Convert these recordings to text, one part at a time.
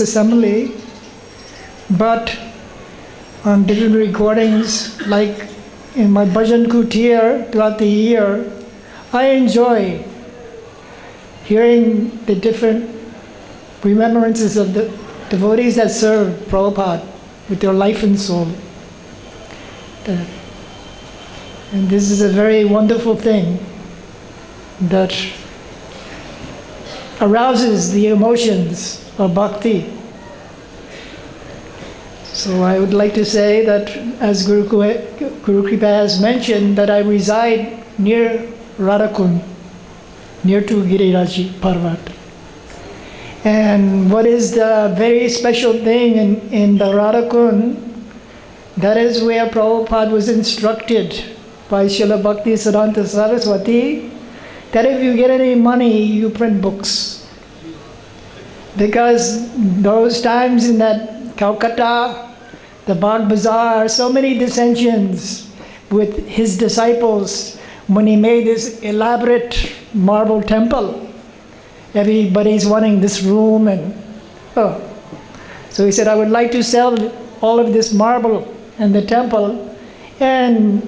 assembly, but on different recordings, like in my bhajan kutir throughout the year, I enjoy hearing the different remembrances of the devotees that serve Prabhupada with their life and soul. And this is a very wonderful thing that arouses the emotions of bhakti. So I would like to say that, as Guru Kripa has mentioned, that I reside near Radhakund, near to H.H.Parvat. And what is the very special thing in the Radhakund, that is where Prabhupada was instructed by Srila Bhaktisiddhanta Saraswati that if you get any money, you print books. Because those times in that Calcutta, the Bagh Bazaar, so many dissensions with his disciples when he made this elaborate marble temple. Everybody's wanting this room So he said, I would like to sell all of this marble and the temple and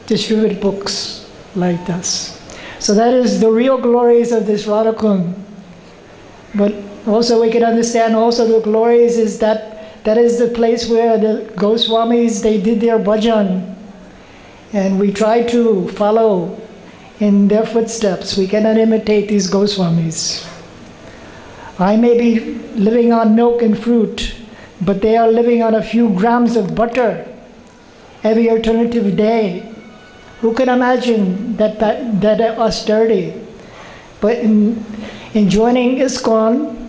distribute books like this. So that is the real glories of this Radhakund. But also we can understand also the glories is that is the place where the Goswamis, they did their bhajan. And we try to follow in their footsteps. We cannot imitate these Goswamis. I may be living on milk and fruit, but they are living on a few grams of butter every alternative day. Who can imagine that austerity? But in joining ISKCON,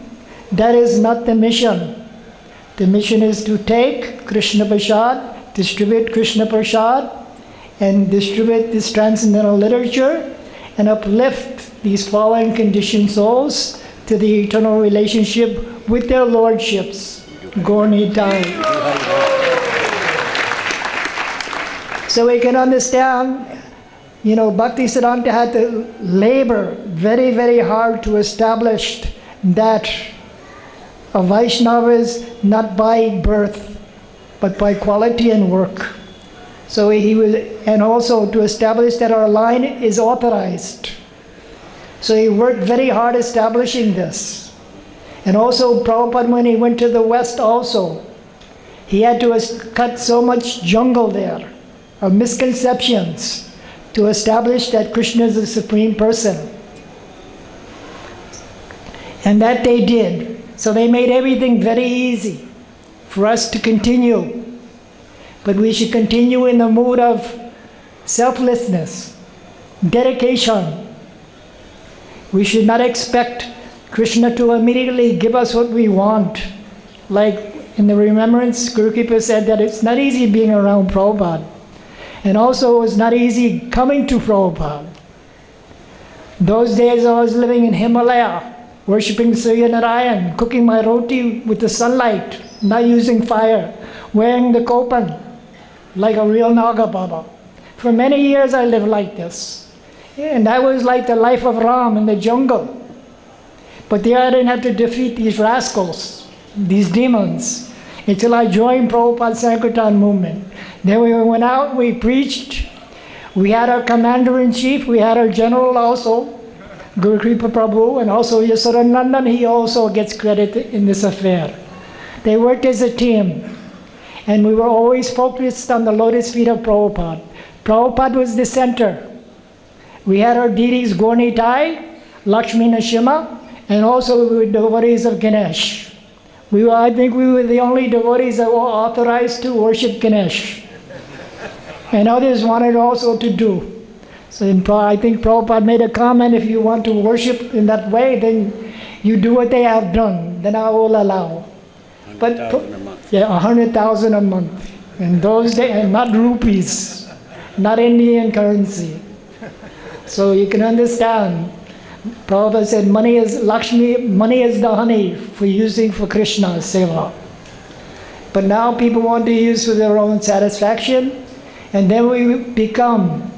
that is not the mission. The mission is to take Krishna Prasad, distribute Krishna Prasad, and distribute this transcendental literature and uplift these fallen conditioned souls to the eternal relationship with their lordships. Gornitai. So we can understand, Bhaktisiddhanta had to labor very, very hard to establish that a Vaishnava is not by birth, but by quality and work. So and also to establish that our line is authorized. So he worked very hard establishing this. And also Prabhupada, when he went to the West also, he had to cut so much jungle there of misconceptions to establish that Krishna is the Supreme Person. And that they did. So they made everything very easy for us to continue. But we should continue in the mood of selflessness, dedication. We should not expect Krishna to immediately give us what we want. Like in the remembrance, Guru Kripa said that it's not easy being around Prabhupada. And also it's not easy coming to Prabhupada. Those days I was living in Himalaya, worshipping Surya Narayan, cooking my roti with the sunlight, not using fire, wearing the kopan, like a real Naga Baba. For many years I lived like this. And that was like the life of Ram in the jungle. But there I didn't have to defeat these rascals, these demons, until I joined Prabhupada's Sankirtan movement. Then we went out, we preached. We had our commander-in-chief, we had our general also, Guru Kripa Prabhu, and also Yasodanandan, he also gets credit in this affair. They worked as a team. And we were always focused on the lotus feet of Prabhupada. Prabhupada was the center. We had our deities Gornitai, Lakshmi Nrsimha, and also we were devotees of Ganesh. I think we were the only devotees that were authorized to worship Ganesh. And others wanted also to do. So I think Prabhupada made a comment, if you want to worship in that way, then you do what they have done, then I will allow. But 100,000 a month. And those days, and not rupees, not Indian currency. So you can understand. Prabhupada said, money is Lakshmi, money is the honey for using for Krishna's seva. But now people want to use for their own satisfaction, and then we become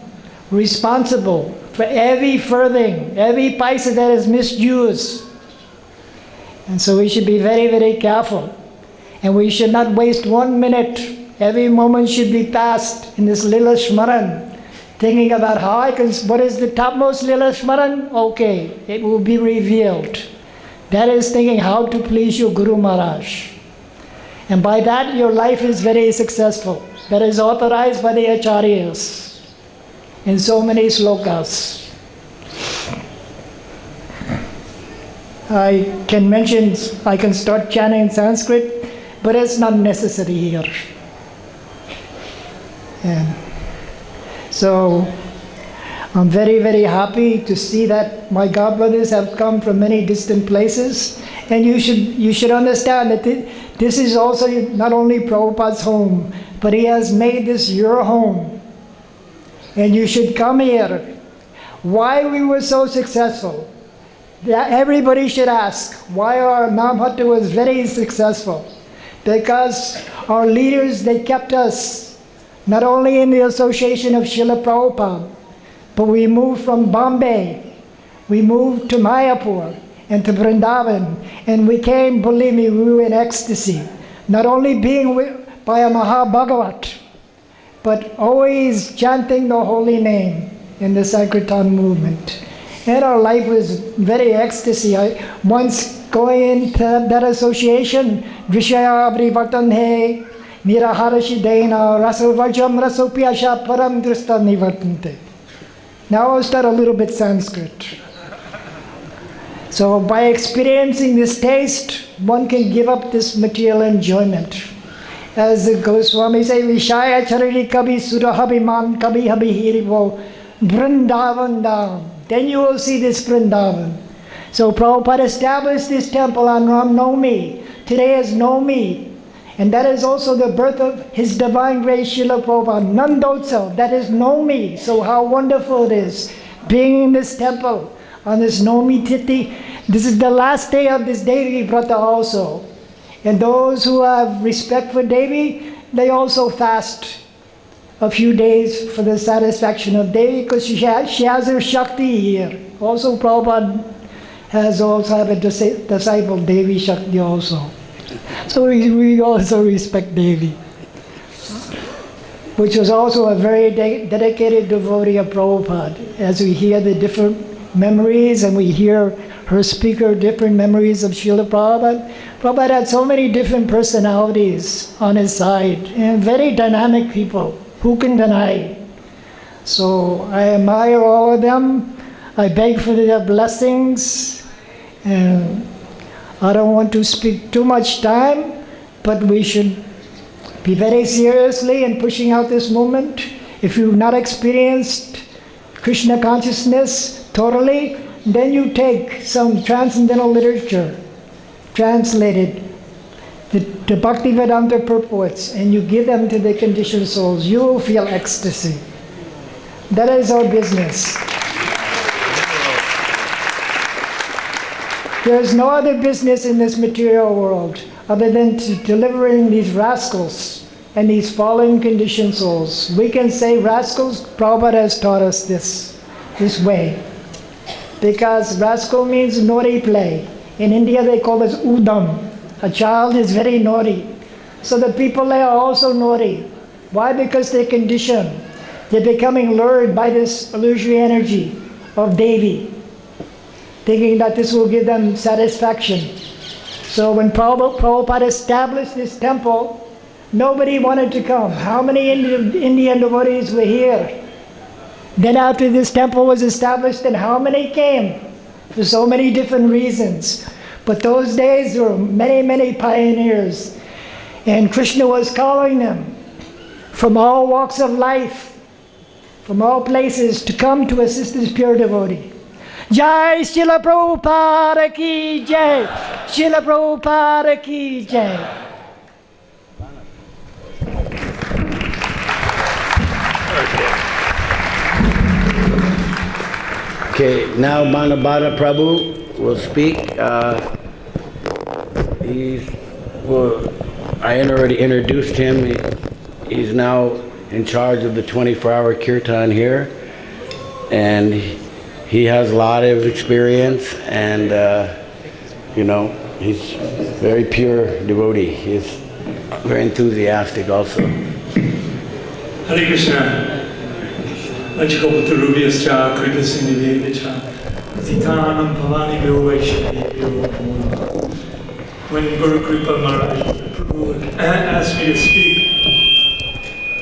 responsible for every farthing, every paisa that is misused. And so we should be very, very careful. And we should not waste 1 minute. Every moment should be passed in this Lila Shmaran, thinking about how I can, what is the topmost Lila Shmaran? Okay, it will be revealed. That is thinking how to please your Guru Maharaj. And by that, your life is very successful. That is authorized by the Acharyas in so many slokas. I can mention, I can start chanting Sanskrit, but it's not necessary here. And so I'm very, very happy to see that my godbrothers have come from many distant places. And you should understand that this is also not only Prabhupada's home, but he has made this your home. And you should come here. Why we were so successful? Everybody should ask why our Namhatta was very successful. Because our leaders, they kept us not only in the association of Srila Prabhupada, but we moved from Bombay, we moved to Mayapur and to Vrindavan, and we came, believe me, we were in ecstasy. Not only being by a Mahabhagavat, but always chanting the holy name in the Sankirtan movement. And our life was very ecstasy. Once going into that association, Vishaya Vrivartanhe, Niraharashidena, Rasovajam Rasopyasha Param Drista Nivartante. Now I'll start a little bit Sanskrit. So by experiencing this taste, one can give up this material enjoyment. As the Goswami say, Vishaya Charari Kabi Surahabiman Kabi Habihirivo Vrindavan Dham. Then you will see this Vrindavan. So Prabhupada established this temple on Ram Navami. Today is Navami. And that is also the birth of His Divine Grace Srila Prabhupada. Nandotsav, that is Navami. So how wonderful it is being in this temple on this Navami Tithi. This is the last day of this Devi Vrata also. And those who have respect for Devi, they also fast a few days for the satisfaction of Devi, because she has her Shakti here. Also Prabhupada has also have a disciple, Devi Shakti also. So we also respect Devi, which was also a very dedicated devotee of Prabhupada. As we hear the different memories and we hear her speaker different memories of Srila Prabhupada, Prabhupada had so many different personalities on his side and very dynamic people. Who can deny? So I admire all of them. I beg for their blessings. And I don't want to speak too much time, but we should be very seriously in pushing out this movement. If you've not experienced Krishna consciousness totally, then you take some transcendental literature, translated, the Bhaktivedanta purports, and you give them to the conditioned souls. You will feel ecstasy. That is our business. There is no other business in this material world other than delivering these rascals and these fallen conditioned souls. We can say rascals. Prabhupada has taught us this way. Because rascal means naughty play. In India they call this udam. A child is very naughty. So the people there are also naughty. Why? Because they're conditioned. They're becoming lured by this illusory energy of Devi, thinking that this will give them satisfaction. So when Prabhupada established this temple, nobody wanted to come. How many Indian devotees were here? Then after this temple was established, then how many came? For so many different reasons. But those days there were many, many pioneers. And Krishna was calling them from all walks of life, from all places, to come to assist his pure devotee. Jai Srila Prabhupada ki jai! Srila Prabhupada ki jai! Okay, now Manabhata Prabhu will speak. I already introduced him. He's now in charge of the 24-hour kirtan here, and he has a lot of experience, and He's very pure devotee. He's very enthusiastic also. Hare Krishna. Vajikopataruvyascha Kripasindivyavyacha Patitanam Pavanibhyo Vaishnavibhyo Namo Namaha. When Guru Kripa Maharaj Prabhu asked me to speak,